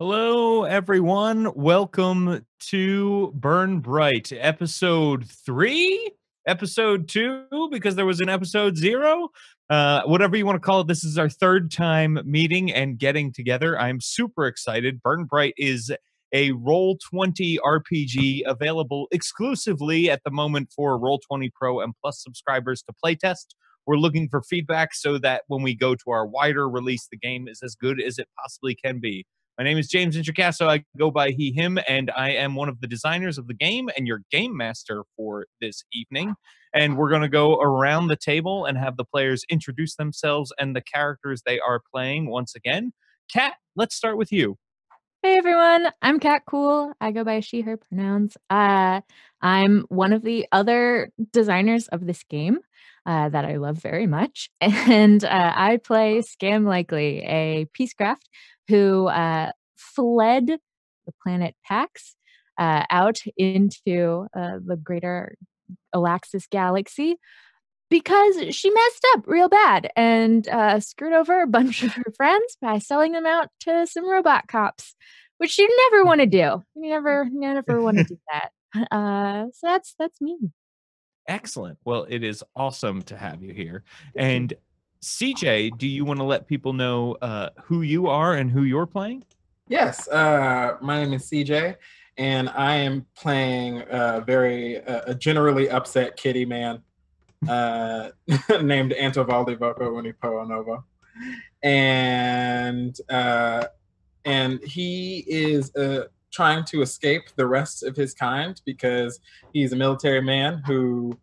Hello, everyone. Welcome to Bryte, episode 3, episode 2, because there was an episode 0. Whatever you want to call it, this is our third time meeting and getting together. I'm super excited. Bryte is a Roll20 RPG available exclusively at the moment for Roll20 Pro and Plus subscribers to playtest. We're looking for feedback so that when we go to our wider release, the game is as good as it possibly can be. My name is James Intricasso. I go by he, him, and I am one of the designers of the game and your game master for this evening. And we're going to go around the table and have the players introduce themselves and the characters they are playing once again. Kat, let's start with you. Hey everyone, I'm Kat Cool. I go by she, her pronouns. I'm one of the other designers of this game that I love very much. And I play Scam Likely, a peacecraft who fled the planet Pax out into the greater Alaxis galaxy because she messed up real bad and screwed over a bunch of her friends by selling them out to some robot cops, which you never want to do. You never want to do that. So that's me. Excellent. Well, it is awesome to have you here. And CJ, do you want to let people know who you are and who you're playing? Yes. My name is CJ, and I am playing a generally upset kitty man named Antovaldi Voco Unipo Novo. And he is trying to escape the rest of his kind because he's a military man who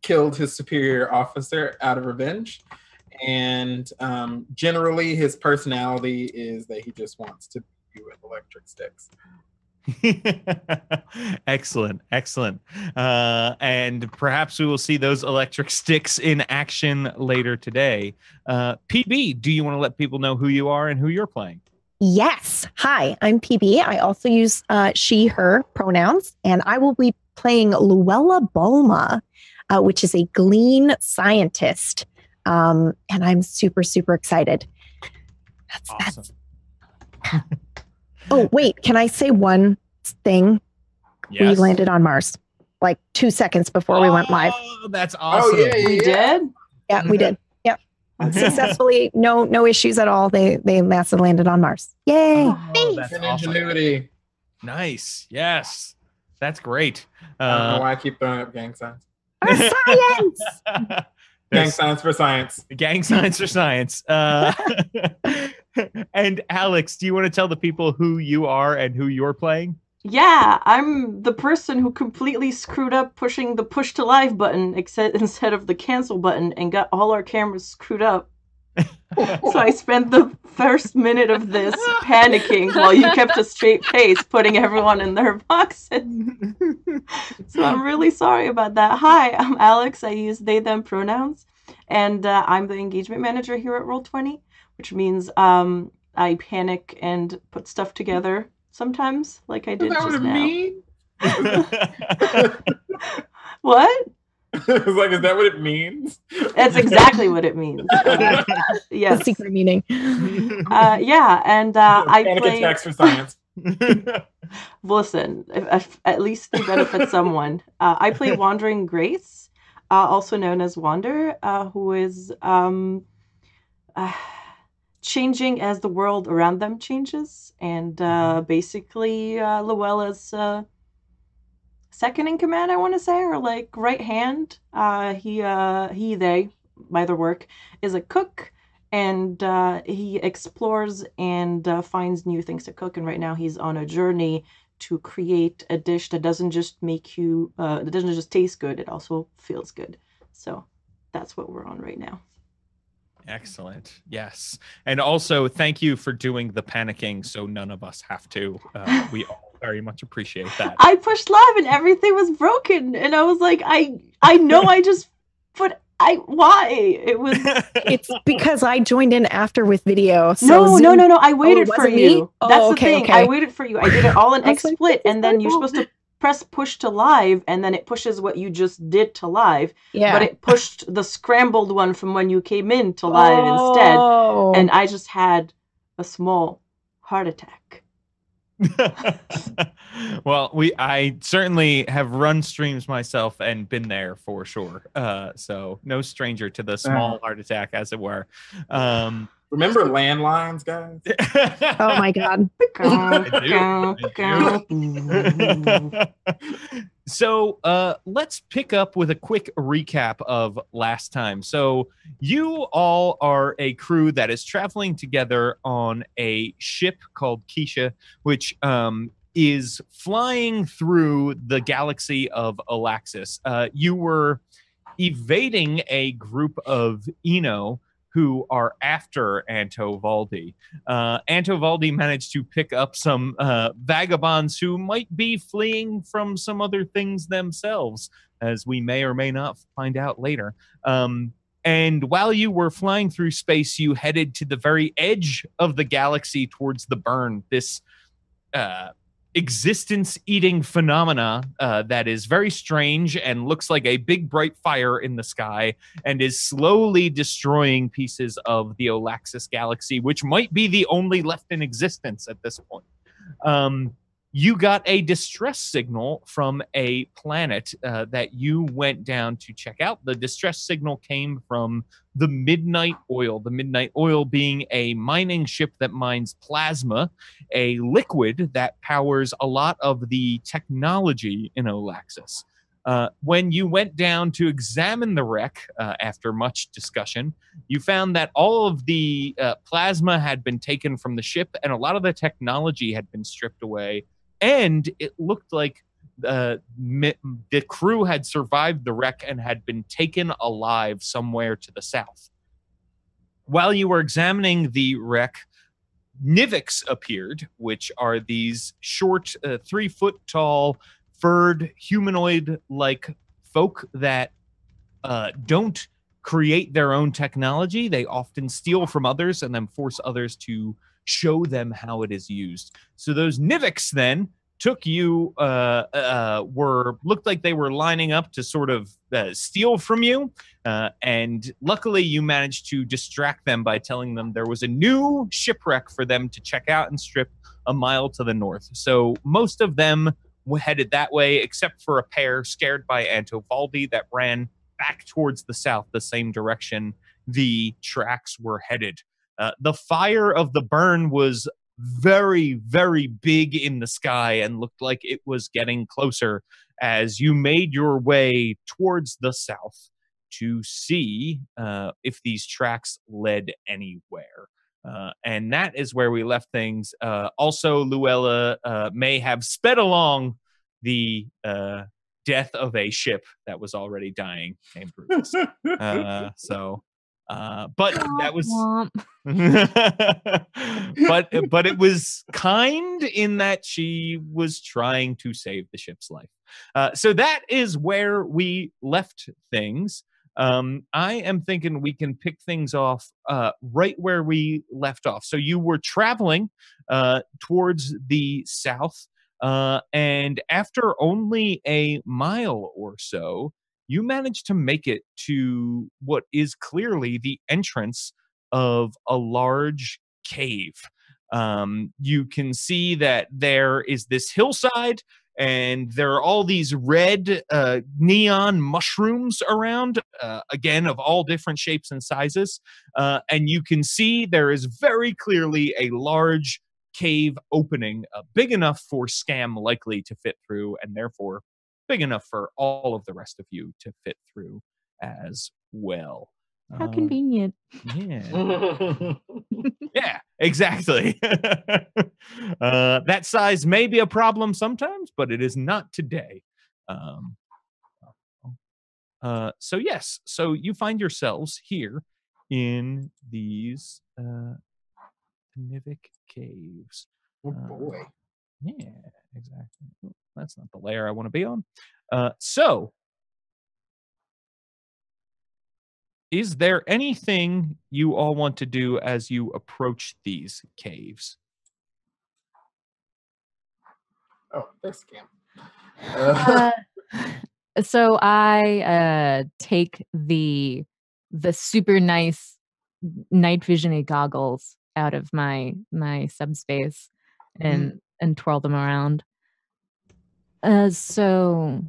killed his superior officer out of revenge. And generally his personality is that he just wants to beat you with electric sticks. Excellent. And perhaps we will see those electric sticks in action later today. PB, do you want to let people know who you are and who you're playing? Yes. Hi, I'm PB. I also use she, her pronouns, and I will be playing Luella Bulma, which is a Glean scientist. And I'm super, super excited. Awesome. Oh, wait, can I say one thing? Yes. We landed on Mars like 2 seconds before we went live. Oh, that's awesome. Oh, yeah. We did? Yeah, we did. Yep. Successfully, no issues at all. They massive landed on Mars. Yay. Oh, that's An awesome. ingenuity. Nice. Yes. That's great. I don't know why I keep throwing up gang signs. Our science. Gang signs for science. Gang signs for science. And Alex, do you want to tell the people who you are and who you're playing? Yeah, I'm the person who completely screwed up pushing the push to live button instead of the cancel button and got all our cameras screwed up. So I spent the first minute of this panicking while you kept a straight face, putting everyone in their boxes. So I'm really sorry about that. Hi, I'm Alex. I use they, them pronouns. And I'm the engagement manager here at Roll20, which means I panic and put stuff together sometimes, like I did just now. What? It's like, is that what it means? That's exactly what it means. Yes. The secret meaning. Yeah, and I play... attacks for science. Listen, if at least they benefit someone. I play Wandering Grace, also known as Wander, who is changing as the world around them changes, and basically Luella's second in command, I want to say, or like right hand. They, by their work, is a cook, and he explores and finds new things to cook. And right now he's on a journey to create a dish that doesn't just make you, that doesn't just taste good, it also feels good. So that's what we're on right now. Excellent. Yes. And also, thank you for doing the panicking so none of us have to. We all very much appreciate that. I pushed live and everything was broken. And I was like, I know I just put... why? It was... It's because I joined in after with video. So no. I waited for you. Oh, That's the okay, thing. okay. I waited for you. I did it all in XSplit, and then you're supposed to press push to live, and then it pushes what you just did to live. Yeah. But it pushed the scrambled one from when you came in to live instead. And I just had a small heart attack. Well, I certainly have run streams myself and been there for sure. So no stranger to the small heart attack, as it were. Remember landlines, guys? Oh my God. So let's pick up with a quick recap of last time. So you all are a crew that is traveling together on a ship called Keisha, which is flying through the galaxy of Alaxis. You were evading a group of Eno who are after Anto Valdi. Anto Valdi managed to pick up some vagabonds who might be fleeing from some other things themselves, as we may or may not find out later. And while you were flying through space, you headed to the very edge of the galaxy towards the burn, this existence-eating phenomena that is very strange and looks like a big bright fire in the sky and is slowly destroying pieces of the Olaxis galaxy, which might be the only left in existence at this point. You got a distress signal from a planet that you went down to check out. The distress signal came from the Midnight Oil, the Midnight Oil being a mining ship that mines plasma, a liquid that powers a lot of the technology in Olaxis. When you went down to examine the wreck after much discussion, you found that all of the plasma had been taken from the ship and a lot of the technology had been stripped away. And it looked like the crew had survived the wreck and had been taken alive somewhere to the south. While you were examining the wreck, Nivix appeared, which are these short, 3-foot-tall, furred, humanoid-like folk that don't create their own technology. They often steal from others and then force others to show them how it is used. So those Nivix then took you, looked like they were lining up to sort of steal from you. And luckily you managed to distract them by telling them there was a new shipwreck for them to check out and strip a mile to the north. So most of them headed that way, except for a pair scared by Anto Valdi that ran back towards the south, the same direction the tracks were headed. The fire of the burn was very, very big in the sky and looked like it was getting closer as you made your way towards the south to see if these tracks led anywhere. And that is where we left things. Also, Luella may have sped along the death of a ship that was already dying named Brutus. But that was but it was kind in that she was trying to save the ship's life. So that is where we left things. I am thinking we can pick things off right where we left off. So you were traveling towards the south, and after only a mile or so, you managed to make it to what is clearly the entrance of a large cave. You can see that there is this hillside, and there are all these red neon mushrooms around, again, of all different shapes and sizes. And you can see there is very clearly a large cave opening, big enough for Scam likely to fit through, and therefore big enough for all of the rest of you to fit through as well. How convenient. Yeah. Yeah, exactly. That size may be a problem sometimes, but it is not today. So yes, so you find yourselves here in these Nivik caves. Oh boy. Yeah, exactly. Oh, that's not the layer I want to be on. So is there anything you all want to do as you approach these caves? Oh, there's Scam. So I take the super nice night vision goggles out of my subspace and twirl them around. So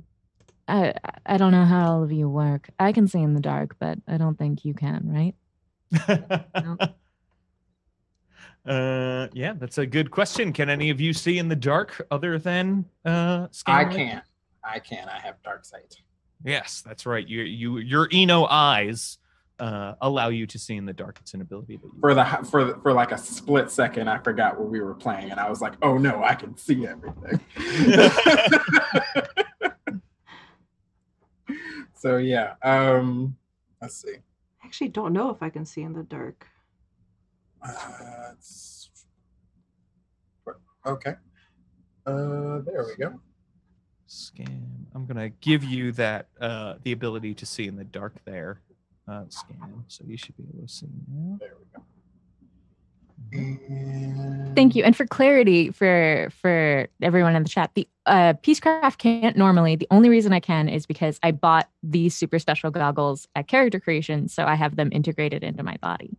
I don't know how all of you work. I can see in the dark, but I don't think you can, right? No. Yeah, that's a good question. Can any of you see in the dark other than I Scanlight? can't. I have dark sight. Yes, that's right. Your Eno eyes allow you to see in the dark. It's an ability that you For like a split second, I forgot what we were playing, and I was like, "Oh no, I can see everything." So yeah, let's see. I actually don't know if I can see in the dark. Okay. There we go. Scan. I'm gonna give you that the ability to see in the dark there. Scan. So you should be able to see now. There we go. And Thank you. And for clarity for everyone in the chat, the Peacecraft can't normally. The only reason I can is because I bought these super special goggles at character creation, so I have them integrated into my body.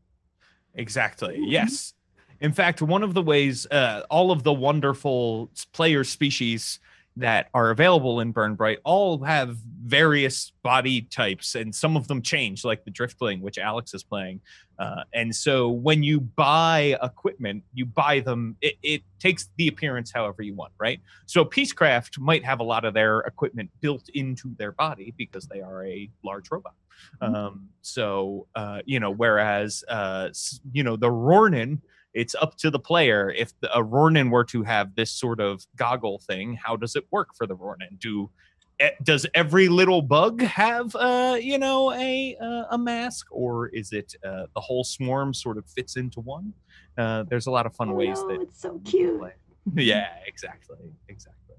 Exactly. Yes. In fact, one of the ways all of the wonderful player species that are available in Burn Bright all have various body types, and some of them change, like the Driftling, which Alex is playing. And so when you buy equipment, you buy them, it takes the appearance however you want, right? So Peacecraft might have a lot of their equipment built into their body because they are a large robot. Whereas, the Ronin, it's up to the player. If a Ronin were to have this sort of goggle thing, how does it work for the Ronin? Does every little bug have, a mask, or is it the whole swarm sort of fits into one? There's a lot of fun ways that it's so cute. play. Yeah, exactly.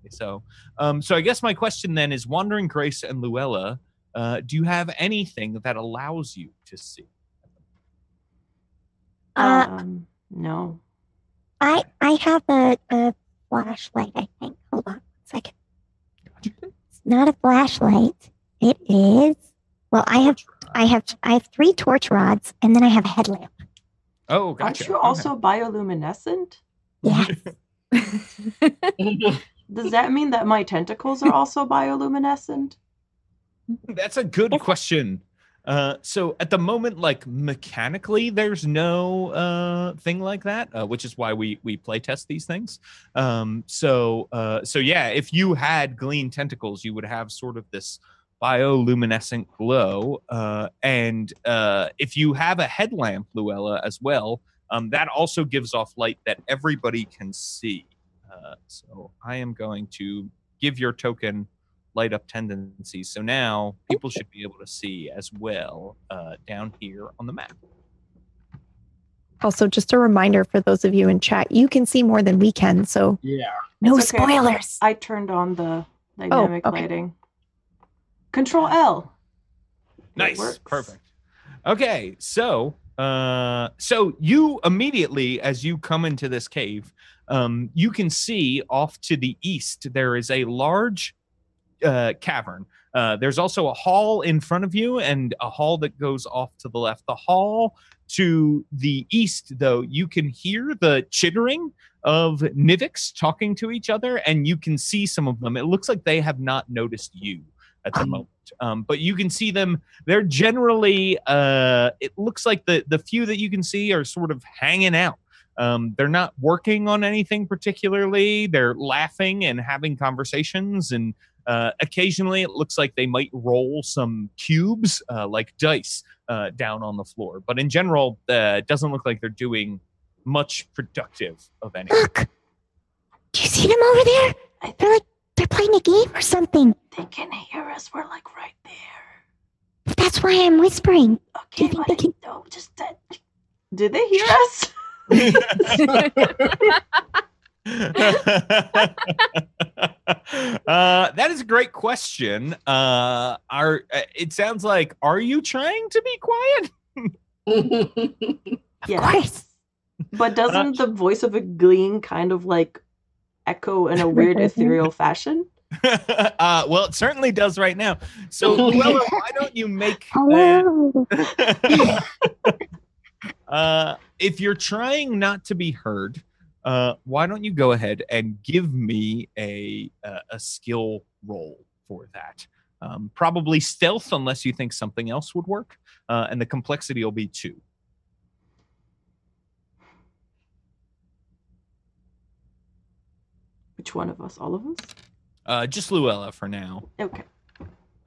So I guess my question then is, Wandering Grace and Luella, do you have anything that allows you to see? No. I have a flashlight, I think. Hold on a second. Gotcha. It's not a flashlight. It is. Well, I have 3 torch rods, and then I have a headlamp. Oh, gotcha. Aren't you also bioluminescent? Yes. Does that mean that my tentacles are also bioluminescent? That's a good question. So at the moment, like mechanically, there's no thing like that, which is why we play test these things. So yeah, if you had Glean tentacles, you would have sort of this bioluminescent glow. And if you have a headlamp, Luella, as well, that also gives off light that everybody can see. So I am going to give your token light up tendencies. So now people should be able to see as well down here on the map. Also, just a reminder for those of you in chat, you can see more than we can, so Yeah. no It's okay. spoilers. I turned on the dynamic okay. lighting. Control L. Nice. Works. Perfect. Okay, so you immediately, as you come into this cave, you can see off to the east there is a large cavern. There's also a hall in front of you and a hall that goes off to the left. The hall to the east, though, you can hear the chittering of Nivix talking to each other, and you can see some of them. It looks like they have not noticed you at the moment. But you can see them. They're generally, it looks like the few that you can see are sort of hanging out. They're not working on anything particularly. They're laughing and having conversations, and occasionally it looks like they might roll some cubes like dice down on the floor. But in general, it doesn't look like they're doing much productive of anything. Look! Do you see them over there? They're playing a game or something. They can hear us. We're like right there. That's why I'm whispering. Okay, think but they can- no, just that. Did they hear us? That is a great question. It sounds like, are you trying to be quiet? Yes. course. But doesn't the voice of a Glean kind of like echo in a weird ethereal fashion? Well, it certainly does right now. So, Luella, why don't you make Hello. if you're trying not to be heard, why don't you go ahead and give me a skill roll for that? Probably stealth, unless you think something else would work, and the complexity will be 2. Which one of us? All of us? Just Luella for now. Okay.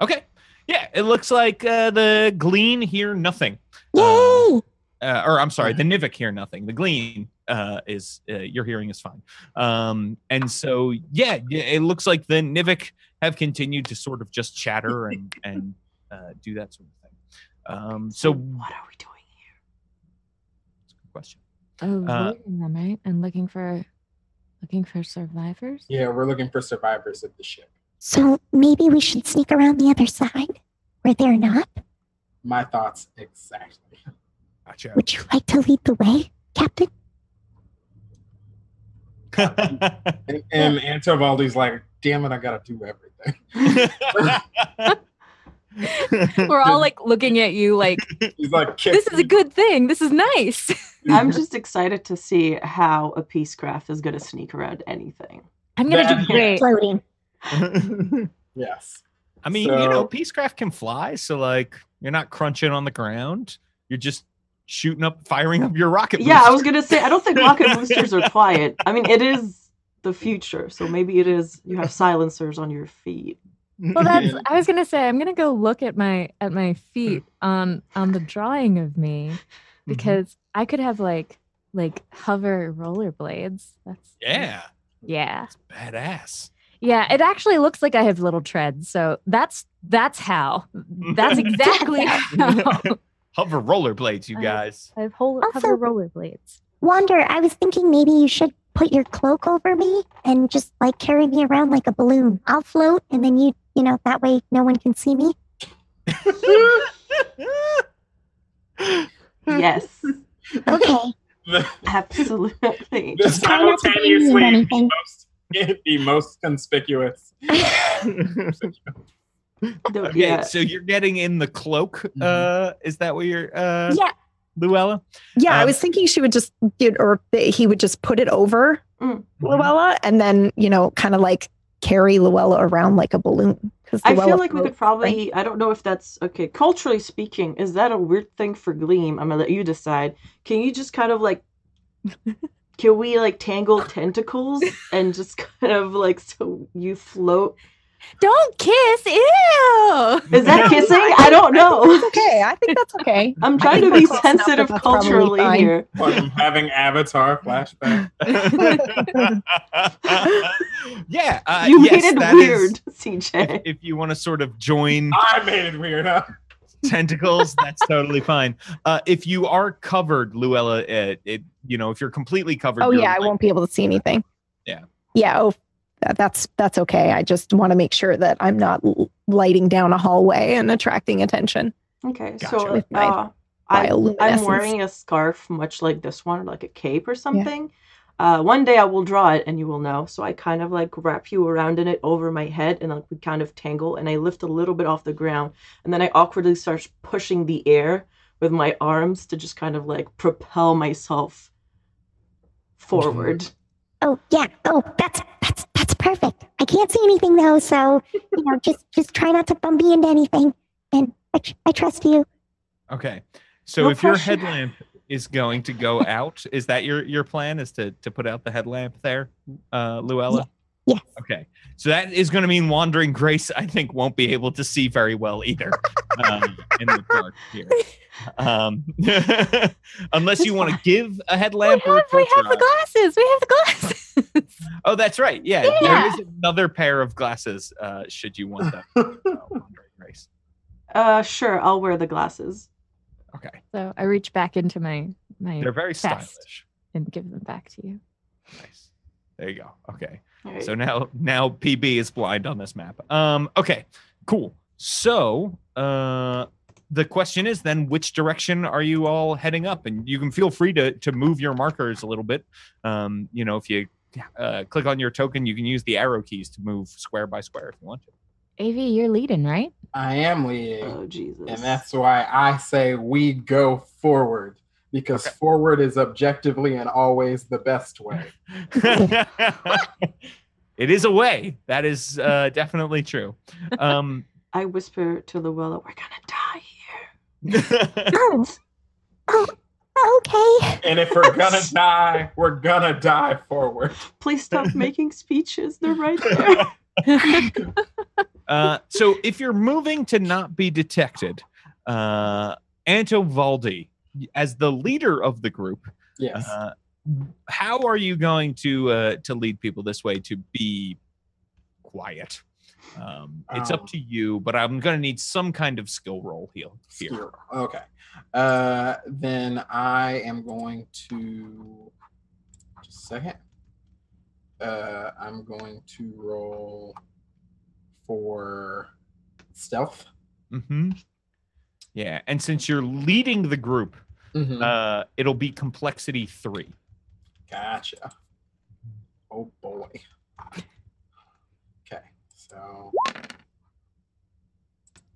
Okay. Yeah, it looks like the Glean hear nothing. Yay! Or I'm sorry, the Nivik hear nothing. The Glean is your hearing is fine. And so yeah, it looks like the Nivik have continued to sort of just chatter and do that sort of thing. So what are we doing here? That's a good question. Avoiding them, right? And looking for survivors. Yeah, we're looking for survivors of the ship. So maybe we should sneak around the other side where they're not. My thoughts exactly. Gotcha. Would you like to lead the way, Captain? And Antovaldi's like, damn it, I gotta do everything. We're all like looking at you like, He's like, this is a good thing. This is nice. I'm just excited to see how a Peacecraft is going to sneak around anything. I'm going to do great. Floating. Yes. I mean, Peacecraft can fly, so like you're not crunching on the ground. You're just firing up your rocket booster. Yeah, I was going to say, I don't think rocket boosters are quiet. I mean, it is the future, so maybe it is, you have silencers on your feet. Well, I was going to say, I'm going to go look at my feet on the drawing of me, because I could have like hover rollerblades. Yeah. That's badass. Yeah, it actually looks like I have little treads. So that's how. That's exactly how. Hover rollerblades, you guys. I have Also- hover rollerblades. Wander, I was thinking maybe you should put your cloak over me and just like carry me around like a balloon. I'll float, and then you know, that way no one can see me. Yes, Okay. absolutely. Just Try not to be mean or anything. the most conspicuous. Okay, Yeah. so you're getting in the cloak. Is that what you're Yeah. Luella? Yeah, I was thinking she would just he would just put it over Luella and then, kind of like carry Luella around like a balloon. I feel like we could probably, I don't know if that's, okay, culturally speaking, is that a weird thing for Gleam? I'm going to let you decide. Can you just kind of like, can we like tangle tentacles and just kind of like, so you float? Don't kiss. Ew. Is that kissing? I don't know. That's okay. I think that's okay. I'm trying to think be we're close enough sensitive that that's probably culturally fine. here. I'm having Avatar flashback. Yeah. You yes, made it that weird, is- CJ. if you want to sort of join I made it weird, huh? tentacles, that's totally fine. If you are covered, Luella, if you're completely covered. Oh you're yeah, I like- won't be able to see anything. Yeah. Yeah. Oh, that's okay. I just want to make sure that I'm not lighting down a hallway and attracting attention. Okay, Gotcha. so With my I'm bioluminescence. wearing a scarf much like this one, like a cape or something. One day I will draw it and you will know. So I kind of like wrap you around in it over my head and like we kind of tangle and I lift a little bit off the ground and then I awkwardly start pushing the air with my arms to just kind of like propel myself forward. Oh yeah. Oh, that's perfect. I can't see anything though, so just try not to bump me into anything. And I trust you. Okay. So No if your pressure. headlamp is going to go out, is that your plan? Is to put out the headlamp there, Luella? Yes. Okay. So that is going to mean Wandering Grace, I think, won't be able to see very well either in the dark here. Unless you want to give a headlamp. We have the glasses. We have the glasses. Oh, that's right. Yeah, Yeah. there is another pair of glasses. Should you want them, Wandering Grace? Sure, I'll wear the glasses. Okay. So I reach back into my They're very chest stylish. and give them back to you. Nice. There you go. Okay. All right. So now PB is blind on this map. Okay, cool. So the question is then, which direction are you all heading up? And you can feel free to move your markers a little bit. If you click on your token. You can use the arrow keys to move square by square if you want to. AV, you're leading, right? I am leading. Oh, Jesus. And that's why I say we go forward. Because forward is objectively and always the best way. It is a way. That is definitely true. I whisper to Luella, we're gonna die here. Okay. And if we're gonna die, we're gonna die forward. Please stop making speeches. They're right there. So if you're moving to not be detected, Antovaldi, as the leader of the group, Yes. How are you going to lead people this way to be quiet? It's up to you, but I'm going to need some kind of skill roll here. Okay. Then I am going to just a second. I'm going to roll for stealth. Mm-hmm. Yeah, and since you're leading the group, it'll be complexity 3. Gotcha. Oh boy. Okay, so.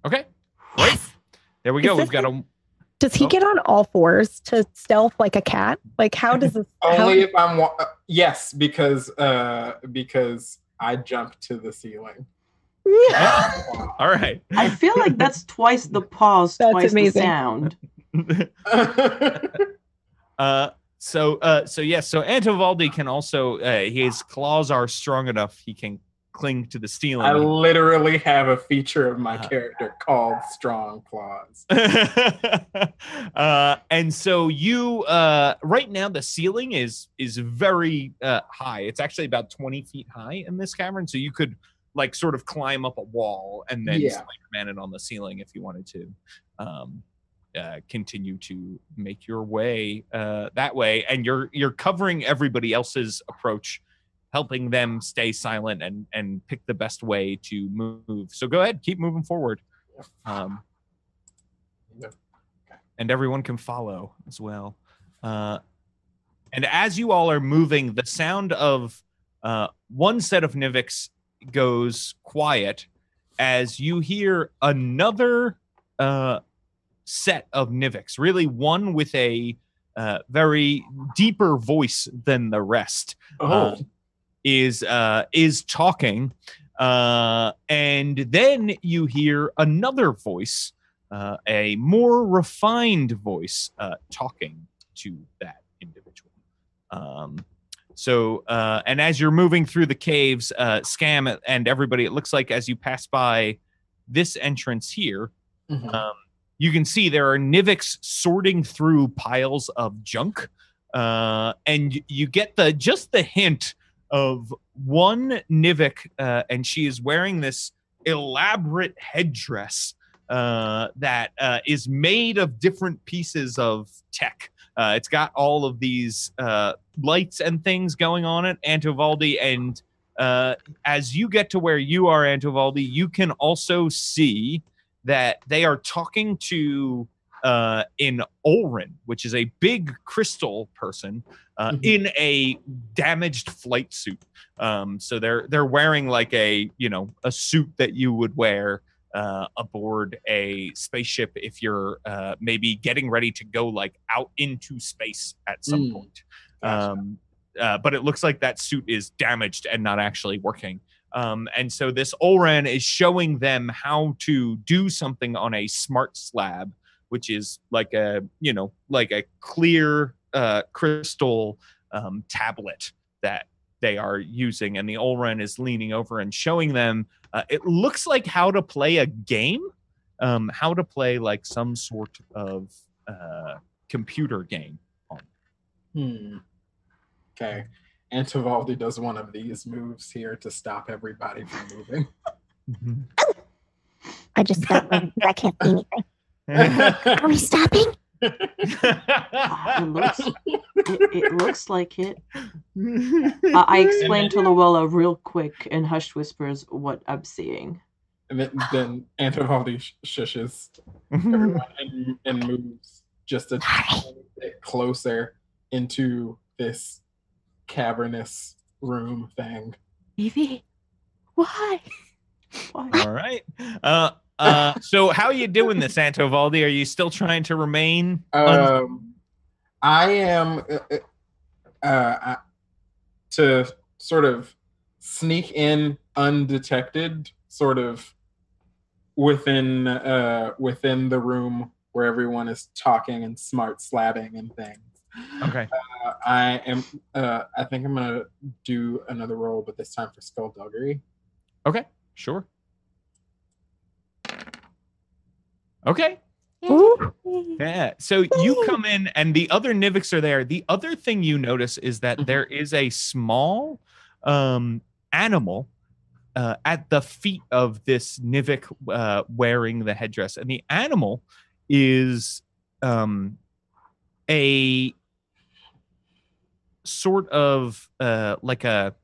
Okay, great. There we go. We've got a. Does he get on all fours to stealth like a cat? Like, how does this? Only if I'm. Yes, because I jumped to the ceiling. Oh, all right. I feel like that's twice the pause, twice amazing. the sound. So Antovaldi can also his claws are strong enough he can cling to the ceiling. I literally have a feature of my character called Strong Claws. And so you right now the ceiling is very high. It's actually about 20 feet high in this cavern, so you could like sort of climb up a wall and then Spider-Man it on the ceiling if you wanted to. Continue to make your way that way, and you're covering everybody else's approach, helping them stay silent and pick the best way to move. So go ahead, keep moving forward, and everyone can follow as well. And as you all are moving, the sound of one set of Nivix goes quiet as you hear another set of Nivix, really one with a very deeper voice than the rest, is talking, and then you hear another voice, a more refined voice, talking to that individual. And as you're moving through the caves, Scam and everybody, it looks like as you pass by this entrance here, you can see there are Nivix sorting through piles of junk, and you get just the hint of one Nivik, and she is wearing this elaborate headdress that is made of different pieces of tech. It's got all of these lights and things going on it, Antovaldi, and as you get to where you are, Antovaldi, you can also see that they are talking to in Olrin, which is a big crystal person in a damaged flight suit. So they're wearing like a suit that you would wear aboard a spaceship if you're maybe getting ready to go like out into space at some point. Gotcha. But it looks like that suit is damaged and not actually working. And so this Olran is showing them how to do something on a smart slab, which is like a clear crystal tablet that they are using. And the Olran is leaning over and showing them, it looks like how to play a game, how to play like some sort of computer game. Okay. Antovaldi does one of these moves here to stop everybody from moving. I just stopped moving because I can't see anything. Are we stopping? It looks like it. I explained to Luella real quick in hushed whispers what I'm seeing. And then Antovaldi shushes everyone and moves just a tiny bit closer into this cavernous room thing. Evie, why? All right. So how are you doing this, Antovaldi? Are you still trying to remain? I am to sort of sneak in undetected, sort of within the room where everyone is talking and smart slabbing and things. Okay. I think I'm gonna do another roll, but this time for skullduggery. Okay. Sure. Okay. Yeah. So you come in, and the other Nivix are there. The other thing you notice is that there is a small animal at the feet of this Nivik wearing the headdress, and the animal is a sort of like a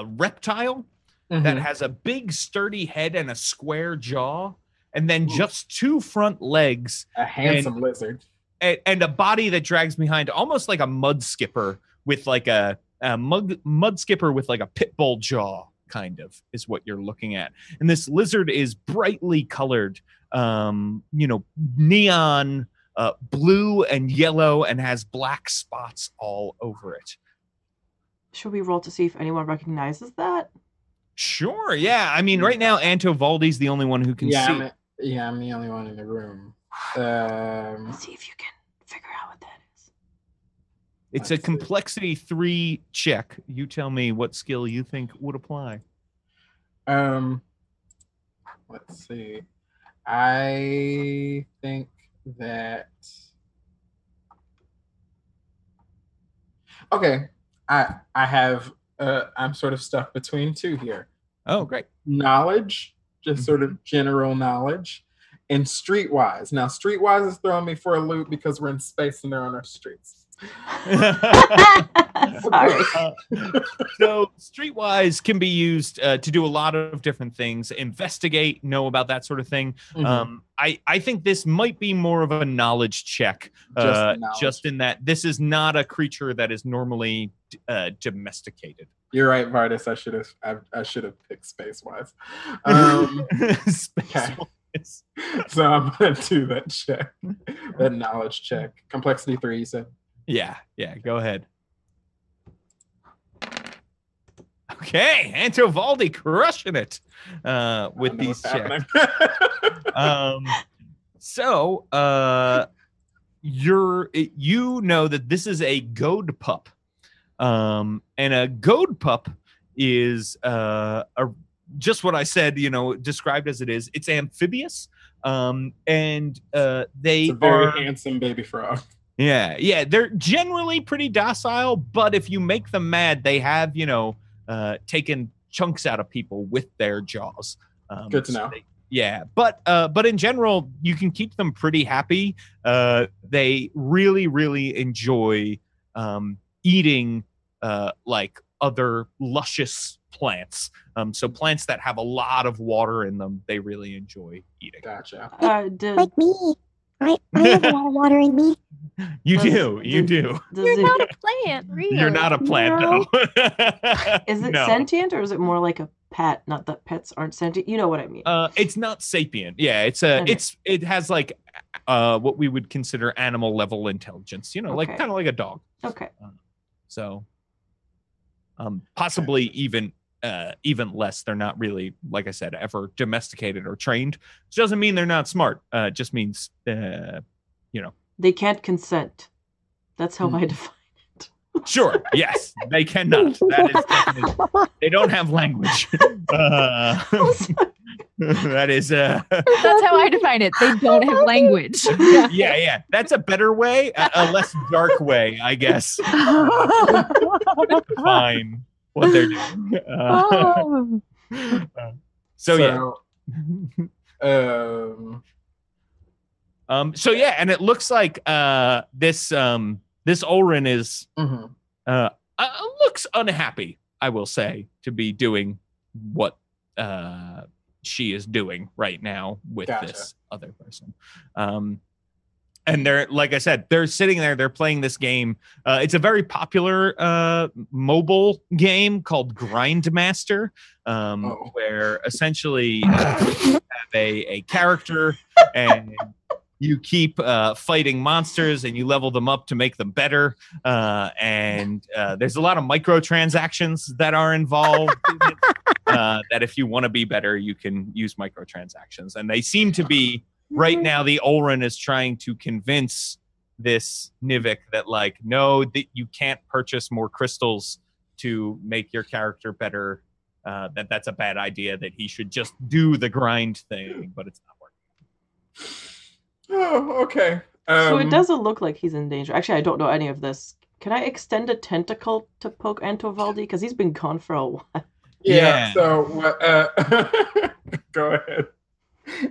reptile that has a big sturdy head and a square jaw, and then just two front legs, a handsome lizard, and a body that drags behind, almost like a mud skipper with like a mud skipper with like a pit bull jaw, kind of, is what you're looking at. And this lizard is brightly colored, neon blue and yellow, and has black spots all over it. Should we roll to see if anyone recognizes that? Sure, yeah. I mean, right now, Antovaldi's the only one who can see. I'm the only one in the room. See if you can figure out what that is. It's a complexity 3 check. You tell me what skill you think would apply. Let's see. I think that... Okay. I have... I'm sort of stuck between two here. Oh, great. Knowledge, just sort of general knowledge, and streetwise. Now, streetwise is throwing me for a loop because we're in space and they're on our streets. Sorry. So streetwise can be used to do a lot of different things. Investigate, know about that sort of thing. I think this might be more of a knowledge check, just in that this is not a creature that is normally domesticated. You're right, Vardis. I should have picked space-wise. Space-wise. So I'm gonna do that check, that knowledge check. Complexity 3, you said? Yeah. Go ahead. Okay, Antovaldi crushing it with these checks. So you know that this is a goad pup, and a goad pup is just what I said. Described as it is. It's amphibious, and it's a very handsome baby frog. Yeah, they're generally pretty docile, but if you make them mad, they have taken chunks out of people with their jaws. Good to know. But in general, you can keep them pretty happy. They really, really enjoy eating like other luscious plants. So plants that have a lot of water in them, they really enjoy eating. Gotcha. Like me. I have a lot of water in me. You do. You're not a plant, really. You're not a plant, though. Is it sentient, or is it more like a pet? Not that pets aren't sentient. You know what I mean. It's not sapient. Yeah, it has like what we would consider animal level intelligence. Like kind of like a dog. Okay. Possibly even less. They're not really, like I said, ever domesticated or trained. Which doesn't mean they're not smart. It just means they can't consent. That's how I define it. Sure. Yes, they cannot. That is definitely. They don't have language. That is. That's how I define it. They don't have language. Yeah. That's a better way, a less dark way, I guess. Define what they're doing. And it looks like this Olrin is looks unhappy, I will say, to be doing what she is doing right now with this other person. And they're, like I said, they're sitting there, they're playing this game. It's a very popular mobile game called Grindmaster, where essentially you have a character and you keep fighting monsters and you level them up to make them better. And there's a lot of microtransactions that are involved in it, that if you want to be better, you can use microtransactions. And they seem to be, right now, the Olrin is trying to convince this Nivik that, like, no, that you can't purchase more crystals to make your character better. That's a bad idea, that he should just do the grind thing, but it's not working. Oh, okay. So it doesn't look like he's in danger. Actually, I don't know any of this. Can I extend a tentacle to poke Antovaldi? Because he's been gone for a while. Yeah. So go ahead.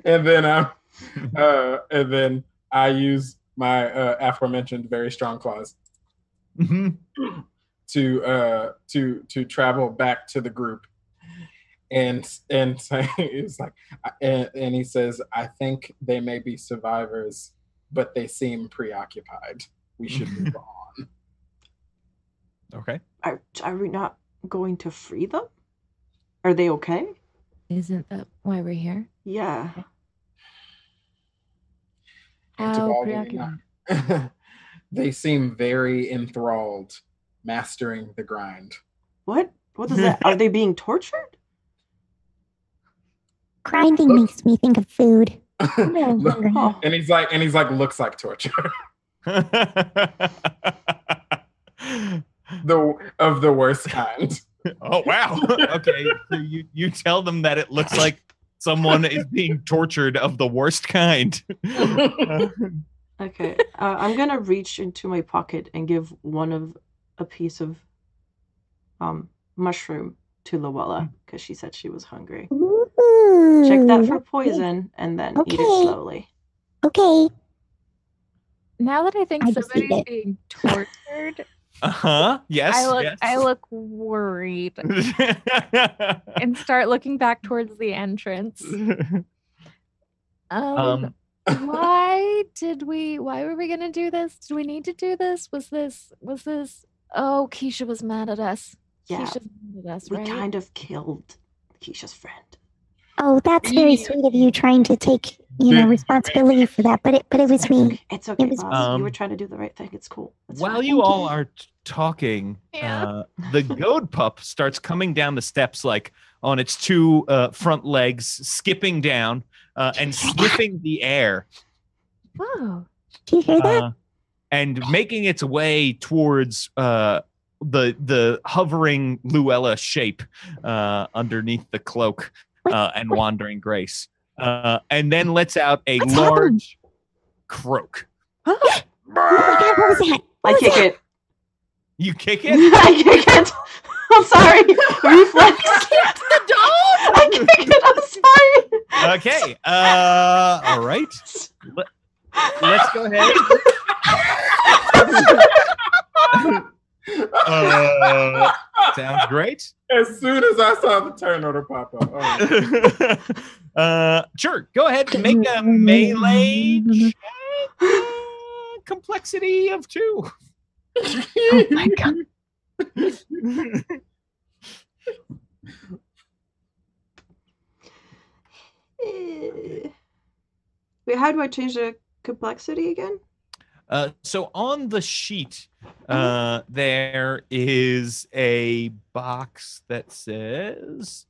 And then I use my aforementioned very strong claws to travel back to the group. And say, it's like, and he says, I think they may be survivors, but they seem preoccupied. We should move on. Okay. Are we not going to free them? Are they okay? Isn't that why we're here? Yeah. How preoccupied? They seem very enthralled, mastering the grind. What? What is that? Are they being tortured? Grinding makes me think of food. And he's like, looks like torture. Of the worst kind. Oh wow. Okay. So you tell them that it looks like someone is being tortured of the worst kind. Okay. I'm gonna reach into my pocket and give a piece of mushroom to Luella because she said she was hungry. Ooh, Check that for poison and then eat it slowly. Okay. Now that I think I just somebody's eat it. being tortured, Yes. I look worried and start looking back towards the entrance. Why were we gonna do this? Do we need to do this? Was this oh, Keisha was mad at us. Yeah. Keisha's mad at us, We right? kind of killed Keisha's friend. Oh, that's very sweet of you trying to take, responsibility for that. But it was me. It's okay, It was- boss. You were trying to do the right thing. It's cool. It's While fine. you all are talking, Yeah. the goad pup starts coming down the steps, like on its two front legs, skipping down and sniffing the air, Oh, Do you hear that? and making its way towards the hovering Luella shape underneath the cloak and Wandering Grace, and then lets out a What's large croak. Oh my God, what was that? I kick it. You kick it? I kick it. I'm sorry. Reflex. I kick it. I'm sorry. Okay. All right. Let's go ahead. Sounds great. As soon as I saw the turn order pop up. Sure. Go ahead and make a melee check. Complexity of 2. Oh my God. Wait, how do I change the complexity again? So on the sheet, there is a box that says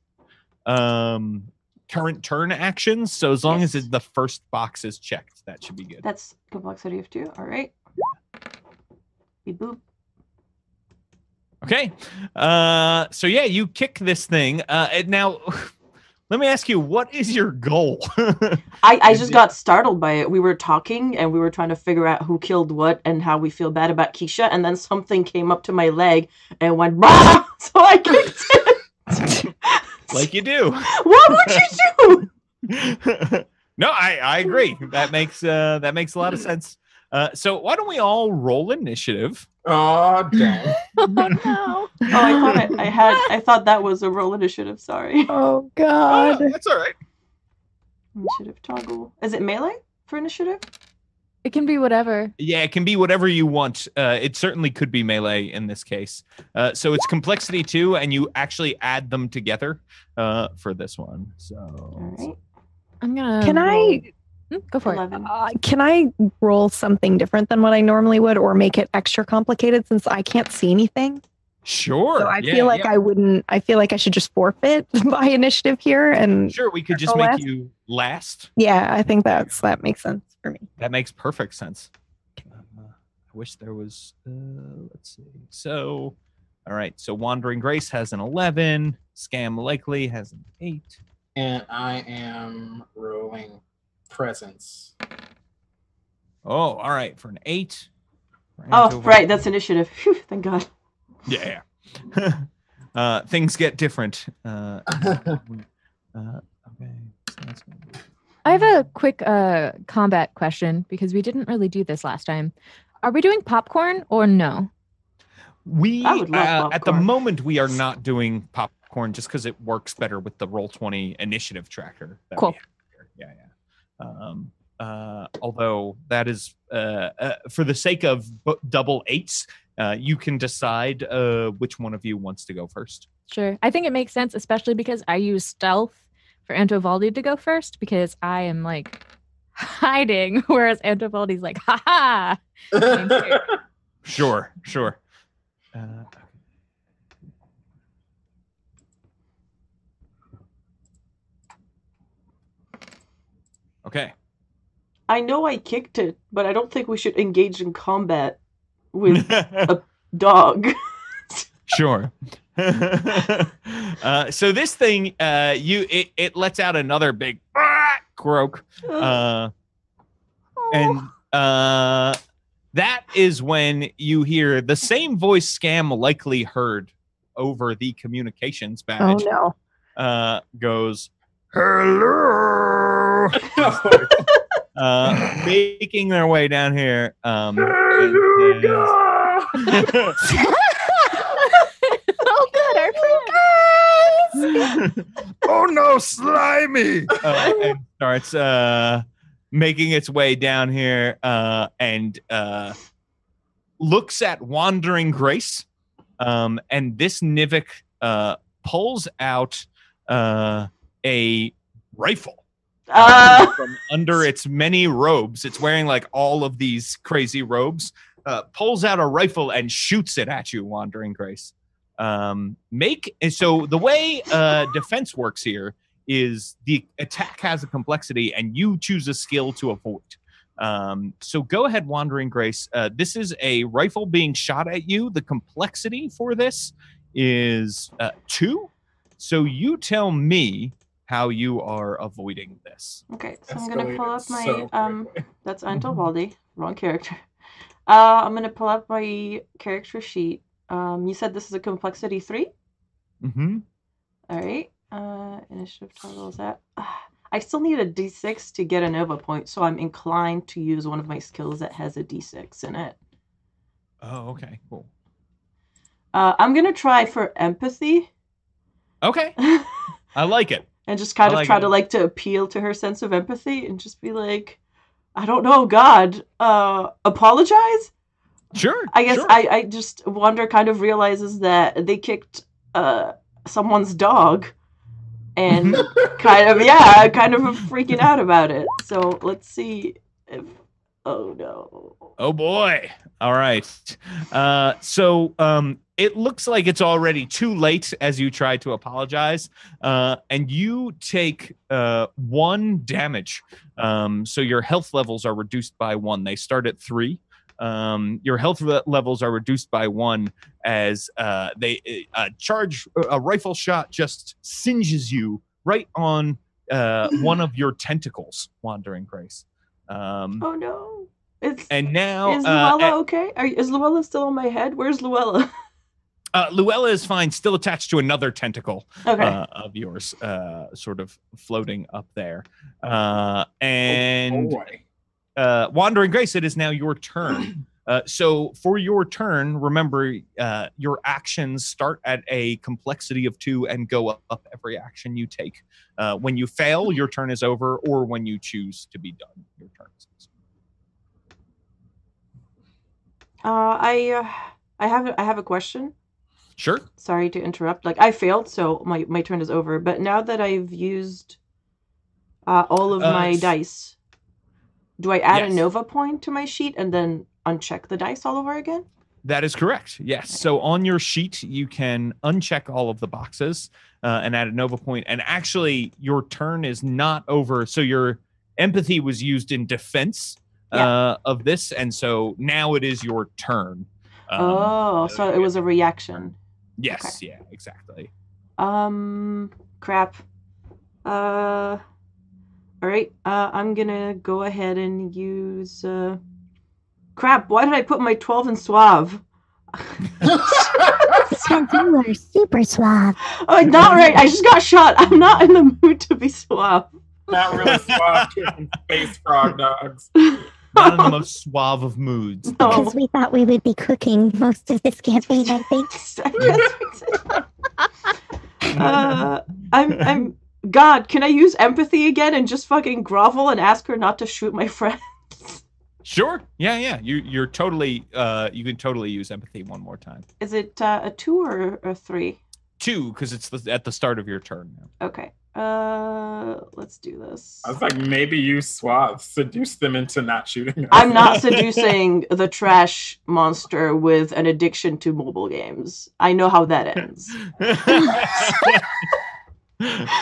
current turn actions. So as long as the first box is checked, that should be good. That's complexity of 2. All right. Beep boop. Okay. So yeah, you kick this thing. Now, let me ask you, what is your goal? I just got startled by it. We were talking and we were trying to figure out who killed what and how we feel bad about Keisha. And then something came up to my leg and went, bah! So I kicked it. Like you do. What would you do? No, I agree. That makes a lot of sense. So why don't we all roll initiative? Oh, damn. oh no. Oh, I thought that was a roll initiative. Sorry. Oh God. Oh, that's all right. Initiative toggle. Is it melee for initiative? It can be whatever. Yeah, it can be whatever you want. It certainly could be melee in this case. So it's complexity 2, and you actually add them together for this one. So All right. I'm gonna. Can I Go for 11. can I roll something different than what I normally would, or make it extra complicated since I can't see anything? sure. So I yeah, feel like yeah. I wouldn't. I feel like I should just forfeit by iniciative here, and Sure, we could just Go make last? you last. yeah, I think that makes sense for me. That makes perfect sense. I wish there was. Let's see. So, all right. So Wandering Grace has an 11. Scam Likely has an 8. And I am rolling presence. Oh, all right. For an 8. for Oh, Antoval- right. That's initiative. Phew, thank God. Yeah. Things get different. Okay. So that's gonna be- I have a quick combat question because we didn't really do this last time. Are we doing popcorn or no? We I would love at the popcorn. moment we are not doing popcorn just because it works better with the Roll20 initiative tracker. That Cool. we have here. Yeah. Although that is for the sake of double 8s, you can decide which one of you wants to go first. Sure. I think it makes sense, especially because I use stealth for Antovaldi to go first because I am like hiding, whereas Antovaldi's like, ha ha. Sure. Okay. I know I kicked it, but I don't think we should engage in combat with dog. Sure. So this thing, it lets out another big croak, and that is when you hear the same voice Scam likely heard over the communications Oh badge. no! Goes hello, making their way down here. Oh, good. Our friend. Oh no, slimy! And starts making its way down here and looks at Wandering Grace. And this Nivik pulls out a rifle from under its many robes. It's wearing like all of these crazy robes. Pulls out a rifle and shoots it at you, Wandering Grace. So the way defense works here is the attack has a complexity and you choose a skill to avoid. So go ahead, Wandering Grace. This is a rifle being shot at you. The complexity for this is 2. So you tell me how you are avoiding this. Okay, so I'm gonna pull up my so that's Antovaldi, wrong character. I'm gonna pull up my character sheet. You said this is a complexity 3? Mm-hmm. All right. Initiative total is that. I still need a d6 to get a Nova point, so I'm inclined to use one of my skills that has a d6 in it. Oh, okay, cool. I'm gonna try for empathy. Okay, I like it. And just kind I of like try it. to like to appeal to her sense of empathy and just be like, I don't know, God, apologize. Sure. I guess sure. I just Wander kind of realizes that they kicked someone's dog and kind of freaking out about it. So let's see if oh no. Oh boy. All right. So it looks like it's already too late as you try to apologize. And you take 1 damage. So your health levels are reduced by 1. They start at 3. Your health levels are reduced by 1 as they charge a rifle shot just singes you right on one of your tentacles, Wandering Grace. Oh no. And now Is Luella okay? Is Luella still on my head? Where's Luella? Luella is fine, still attached to another tentacle of yours, sort of floating up there. And Wandering Grace, it is now your turn. So for your turn, remember your actions start at a complexity of 2 and go up every action you take. When you fail, your turn is over, or when you choose to be done, your turn is over. I have a question. Sure. Sorry to interrupt. Like I failed, so my turn is over. But now that I've used all of my dice, do I add a Nova point to my sheet and then uncheck the dice all over again? That is correct. Yes. So on your sheet, you can uncheck all of the boxes and add a Nova point. And actually, your turn is not over. So your empathy was used in defense of this, and so now it is your turn. So it was a reaction. Yes. Okay. Yeah. Exactly. Crap. All right. I'm gonna go ahead and use. Crap. Why did I put my 12 in suave? So you are super suave. Oh, not right. I just got shot. I'm not in the mood to be suave. Not really suave. Space frog dogs. Not in the most suave of moods. No. Because we thought we would be cooking most of this campaign, I think. I'm God, can I use empathy again and just fucking grovel and ask her not to shoot my friend? Sure. Yeah. You're totally. You can totally use empathy one more time. Is it a 2 or a 3? 2, because it's at the start of your turn now. Okay. Let's do this. I was like, maybe use suave, seduce them into not shooting us. I'm not seducing the trash monster with an addiction to mobile games. I know how that ends.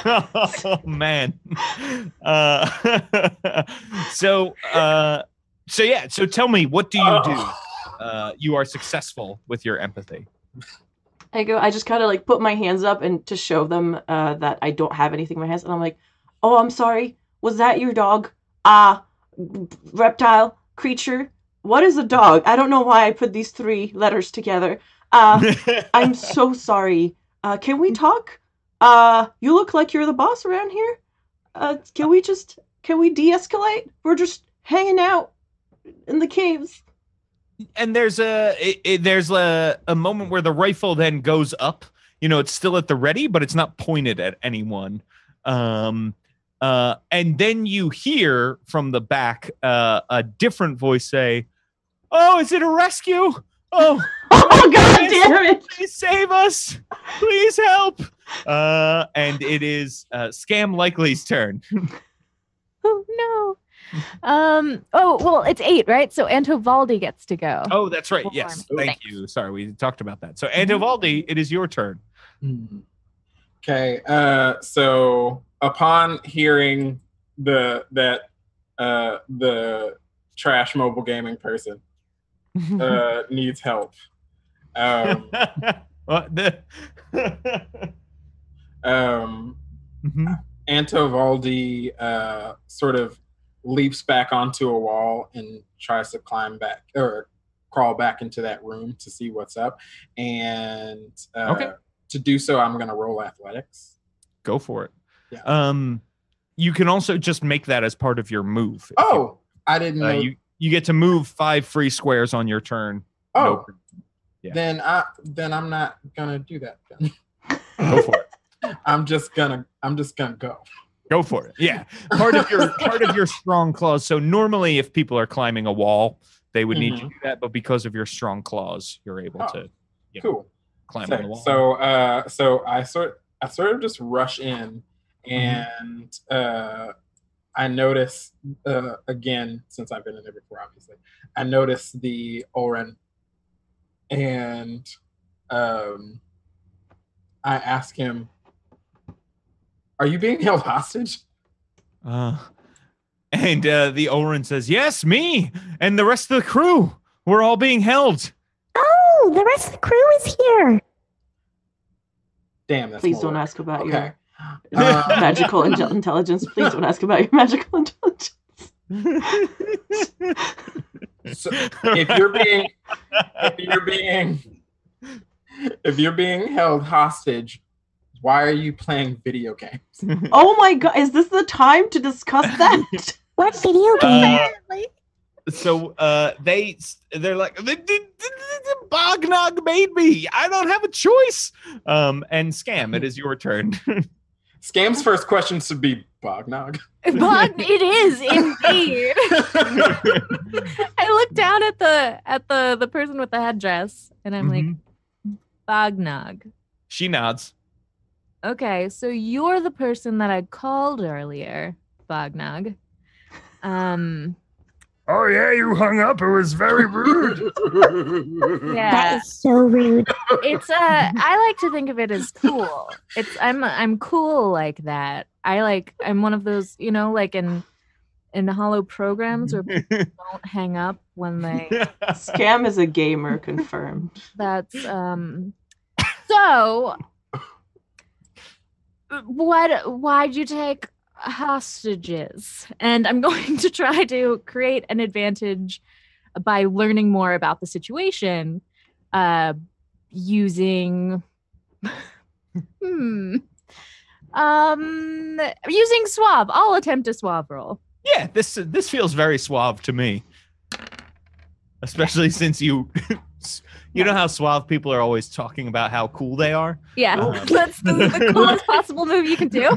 Oh man. So tell me, what do you do? You are successful with your empathy. I just kind of like put my hands up and to show them that I don't have anything in my hands, and I'm like, oh, I'm sorry, was that your dog? Reptile creature, what is a dog? I don't know why I put these 3 letters together. I'm so sorry. Can we talk? You look like you're the boss around here. Can we de-escalate? We're just hanging out in the caves. And there's a moment where the rifle then goes up. You know, it's still at the ready, but it's not pointed at anyone. And then you hear from the back a different voice say, "Oh, is it a rescue? Oh, God damn it! Please save us! Please help!" And it is Scam Likely's turn. Oh no. Well, it's 8, right? So Antovaldi gets to go. Oh, that's right. Yes. Thank you. Sorry, we talked about that. So Antovaldi, it is your turn. Okay. So upon hearing the trash mobile gaming person needs help. Antovaldi sort of leaps back onto a wall and tries to climb back or crawl back into that room to see what's up. And to do so, I'm going to roll athletics. Go for it. Yeah. You can also just make that as part of your move. I didn't know. You get to move 5 free squares on your turn. Oh, then I'm not gonna do that. Then. Go for it. I'm just gonna go. Go for it. Yeah. Part of your strong claws. So normally if people are climbing a wall, they would need you to do that, but because of your strong claws, you're able to climb on the wall. So I sort of just rush in and I notice again, since I've been in there before, obviously, I notice the Oren and I ask him, "Are you being held hostage?" And the Oren says, "Yes, me and the rest of the crew. We're all being held." Oh, the rest of the crew is here. Damn, that's Please don't ask about your magical intelligence. Please don't ask about your magical intelligence. So if you're being held hostage, why are you playing video games? Oh my god, is this the time to discuss that? What video game? So they're like, Bognog made me. I don't have a choice. And Scam, it is your turn. Scam's first question should be, Bognog. It is indeed. I look down at the person with the headdress, and I'm like, Bognog. She nods. Okay, so you're the person that I called earlier, Bognog. Oh yeah, you hung up. It was very rude. Yeah. That is so rude. It's I like to think of it as cool. I'm cool like that. I'm one of those, like in hollow programs where people don't hang up when they Scam is a gamer, confirmed. that's so why'd you take hostages? And I'm going to try to create an advantage by learning more about the situation using using suave. I'll attempt a suave roll. Yeah, this feels very suave to me. Especially since you know how suave people are always talking about how cool they are? Yeah, that's the coolest possible move you can do.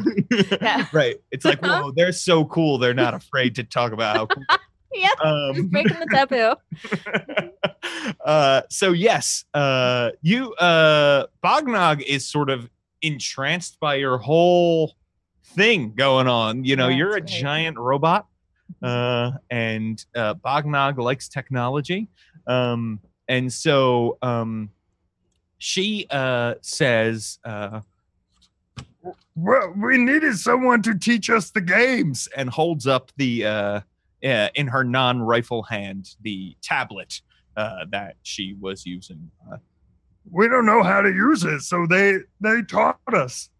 Yeah. Right. It's like, whoa, they're so cool. They're not afraid to talk about how cool. Yep, just breaking the taboo. So yes, you Bognog is sort of entranced by your whole thing going on. You're a giant robot, and Bognog likes technology. And so she says, well, we needed someone to teach us the games. and holds up the in her non-rifle hand the tablet that she was using. We don't know how to use it, so they taught us.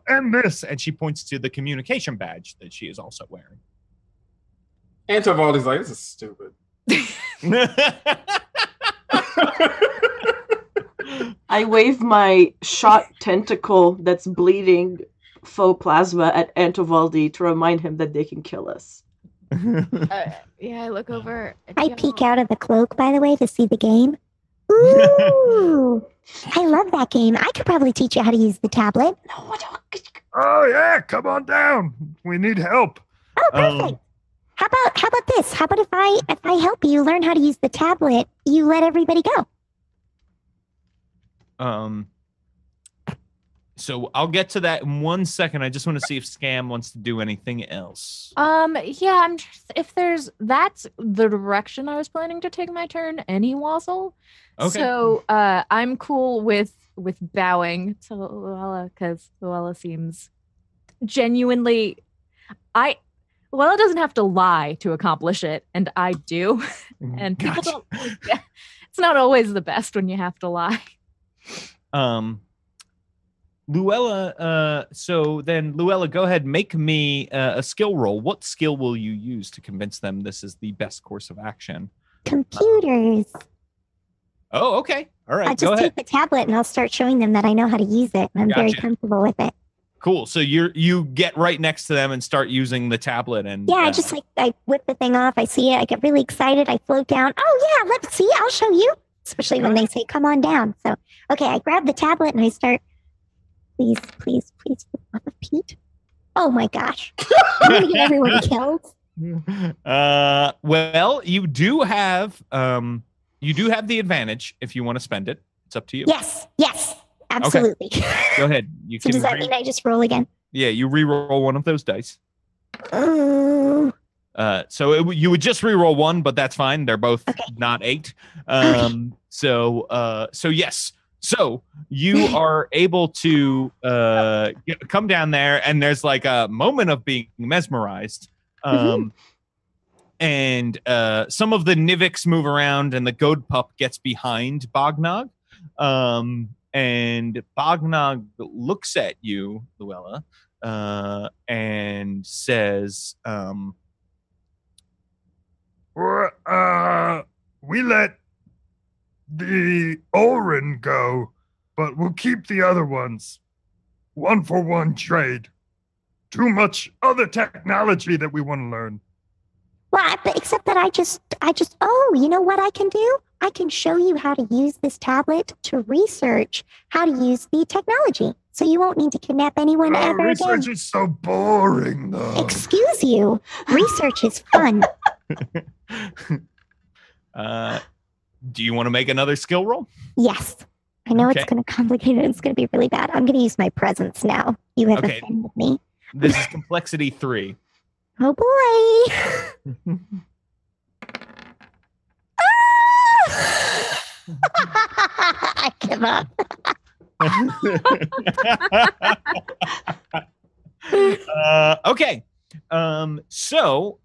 And this, and she points to the communication badge that she is also wearing. Antovaldi's like, this is stupid. I wave my shot tentacle that's bleeding faux plasma at Antovaldi to remind him that they can kill us. Yeah, I look over. I peek out of the cloak, by the way, to see the game. Ooh, I love that game. I could probably teach you how to use the tablet. Oh yeah, come on down. We need help. Oh, perfect. How about this? How about if I help you learn how to use the tablet, you let everybody go? So I'll get to that in 1 second. I just want to see if Scam wants to do anything else. Yeah, I'm just, if that's the direction I was planning to take my turn anywazzle. Okay. So I'm cool with bowing to Luella because Luella seems genuinely Luella doesn't have to lie to accomplish it, and I do. And people don't it's not always the best when you have to lie. Luella, so then Luella, go ahead, make me a skill roll. What skill will you use to convince them this is the best course of action? Computers. Oh, okay. All right, I'll go just ahead. take the tablet and I'll start showing them that I know how to use it. And I'm very Gotcha. comfortable with it. Cool. So you get right next to them and start using the tablet, and Yeah, I just I whip the thing off. I see it. I get really excited. I float down. Oh yeah, let's see. I'll show you. Especially when they say, come on down. So, okay, I grab the tablet and I start, please, please, please, for the love of Pete. Oh my gosh. I'm going to get everyone killed. Well, you do have the advantage if you want to spend it. It's up to you. Yes, absolutely. Go ahead. You So does that mean I just roll again? Yeah, you re-roll one of those dice. Oh, So you would just re-roll one, but that's fine. They're both not 8. So yes. So you are able to come down there, and there's like a moment of being mesmerized. And some of the Nivix move around, and the goad pup gets behind Bognog. And Bognog looks at you, Luella, and says, we let the Orin go, but we'll keep the other ones. 1-for-1 trade. Too much other technology that we want to learn. well, except that I just, oh, you know what I can do? I can show you how to use this tablet to research how to use the technology. So you won't need to kidnap anyone ever Research again. is so boring, though. Excuse you. Research is fun. Do you want to make another skill roll? Yes. I know Okay. it's going to complicate it. It's going to be really bad. I'm going to use my presence now. You have Okay. offended me. This is complexity 3. Oh boy. I give up. Okay. So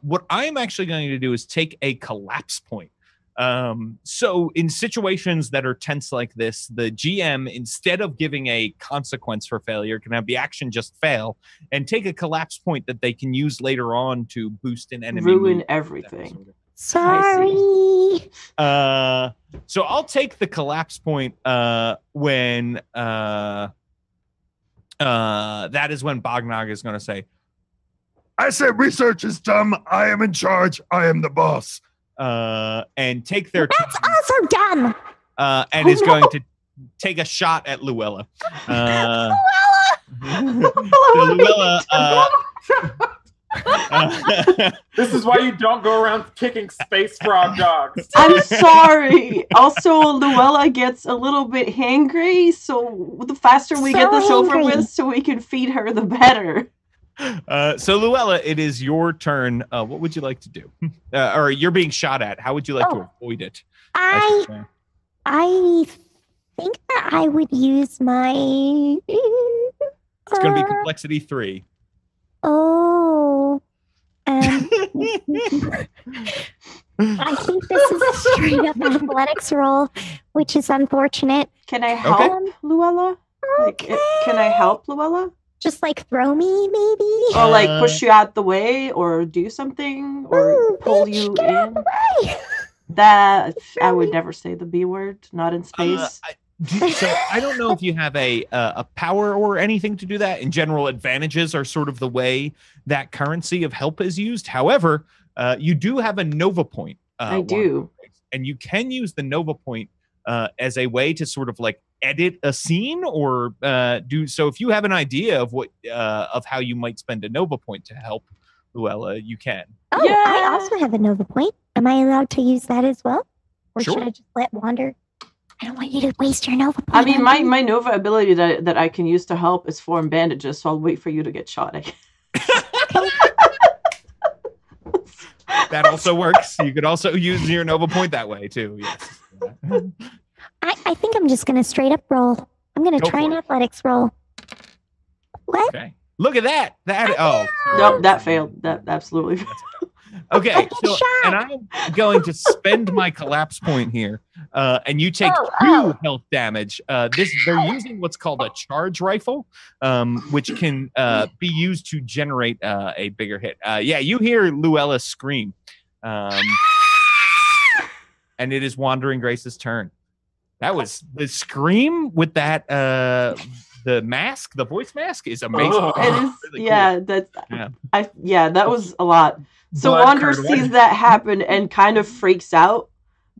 what I'm actually going to do is take a collapse point. So in situations that are tense like this, the GM, instead of giving a consequence for failure, can have the action just fail and take a collapse point that they can use later on to boost an enemy. Ruin move. everything. Sorry. So I'll take the collapse point when that is when Bognog is going to say, I said research is dumb. I am in charge. I am the boss. and take their That's time, also dumb. and is going to take a shot at Luella. This is why you don't go around kicking space frog dogs. I'm sorry. Also, Luella gets a little bit hangry, so the faster we get So this over hangry. with, so we can feed her, the better. So Luella, it is your turn. What would you like to do? Or you're being shot at. How would you like to avoid it? I should say. I think that I would use my. It's going to be complexity 3. Oh. I think this is a straight up athletics roll, which is unfortunate. Can I help Luella? Like, Okay. can I help Luella? Just like throw me, maybe? Or like push you out the way, or do something, or Ooh, pull bitch, you get out in? the way. That I would never say the B word. Not in space. So I don't know if you have a power or anything to do that. In general, advantages are sort of the way that currency of help is used. However, you do have a Nova point. I do. And you can use the Nova point as a way to sort of like edit a scene or do so. If you have an idea of what of how you might spend a Nova point to help Luella, you can. Oh, Yeah. I also have a Nova point. Am I allowed to use that as well? Or Sure. should I just let wander? I don't want you to waste your Nova point. I mean, on me. my Nova ability that I can use to help is form bandages, so I'll wait for you to get shot. That also works. You could also use your Nova point that way too. Yes. I think I'm just going to straight up roll. I'm going to Go try for an it. athletics roll. What? Okay. Look at that. Nope, that failed. That absolutely failed. Okay, get so shot. and I'm going to spend my collapse point here, and you take Oh, 2 oh. health damage. They're using what's called a charge rifle, which can be used to generate a bigger hit. Yeah, you hear Luella scream, and it is Wandering Grace's turn. That was the scream with that. The mask, the voice mask, is amazing. Oh. It is, Really cool. yeah. That's that was a lot. So Blood Wander curdling. sees that happen and kind of freaks out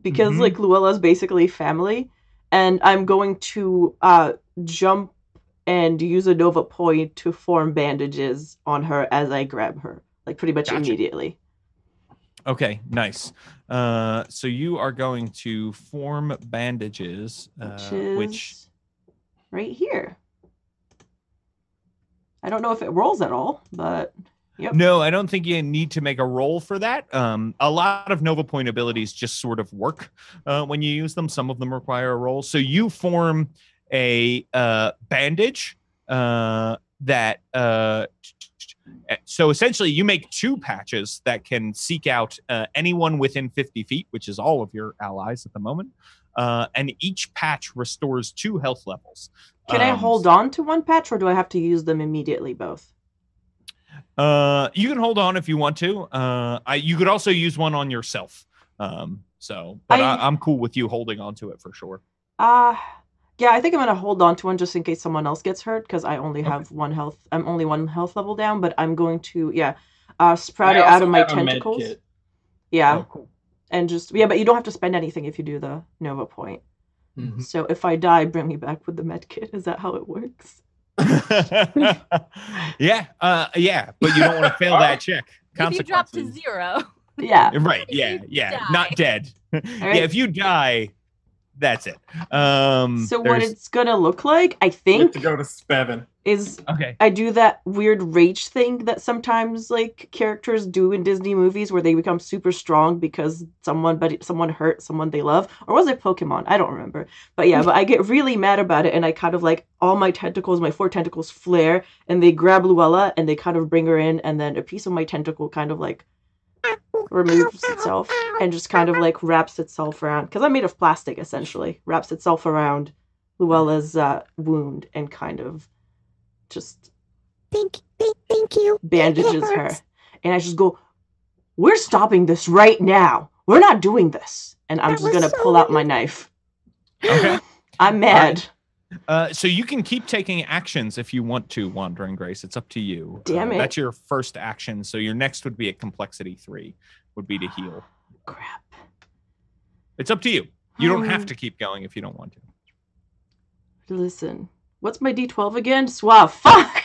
because Mhm. like Luella's basically family, and I'm going to jump and use a Nova point to form bandages on her as I grab her, like pretty much Gotcha. immediately. Okay, nice. So you are going to form bandages, Which is right here. I don't know if it rolls at all, but yep. No, I don't think you need to make a roll for that. A lot of Nova Point abilities just sort of work when you use them. Some of them require a roll. So you form a bandage that. So essentially, you make 2 patches that can seek out anyone within 50 feet, which is all of your allies at the moment. And each patch restores 2 health levels. Can I hold on to one patch, or do I have to use them immediately? Both. You can hold on if you want to. You could also use one on yourself. But I'm cool with you holding on to it for sure. Yeah, I think I'm gonna hold on to one just in case someone else gets hurt because I only have 1 health. I'm only 1 health level down, but I'm going to sprout I it out also of my have a med tentacles. kit. Yeah, Oh, cool. and just but you don't have to spend anything if you do the Nova point. Mhm. So if I die, bring me back with the med kit. Is that how it works? Yeah, but you don't want to fail that check. If you drop to Consequences. 0. Yeah. Right, If you yeah, die. not dead. right. Yeah, if you die, that's it. So what there's- it's gonna look like, I You have think, to go to Spevin. is okay. I do that weird rage thing that sometimes like characters do in Disney movies where they become super strong because someone hurt someone they love. Or was it Pokemon? I don't remember. But yeah, but I get really mad about it and I kind of like all my 4 tentacles flare and they grab Luella and they kind of bring her in and then a piece of my tentacle kind of like removes itself and just kind of like wraps itself around, because I'm made of plastic essentially, wraps itself around Luella's wound and kind of just Thank you. bandages It her. hurts. And I just go, we're stopping this right now. We're not doing this. And I'm That just was gonna so pull out my weird. knife. Okay. I'm mad. So you can keep taking actions if you want to, Wandering Grace. It's up to you. Damn it. That's your first action. So your next would be at complexity 3, would be to heal. Crap. It's up to you. You don't have to keep going if you don't want to. Listen. What's my D12 again? Swab. Fuck!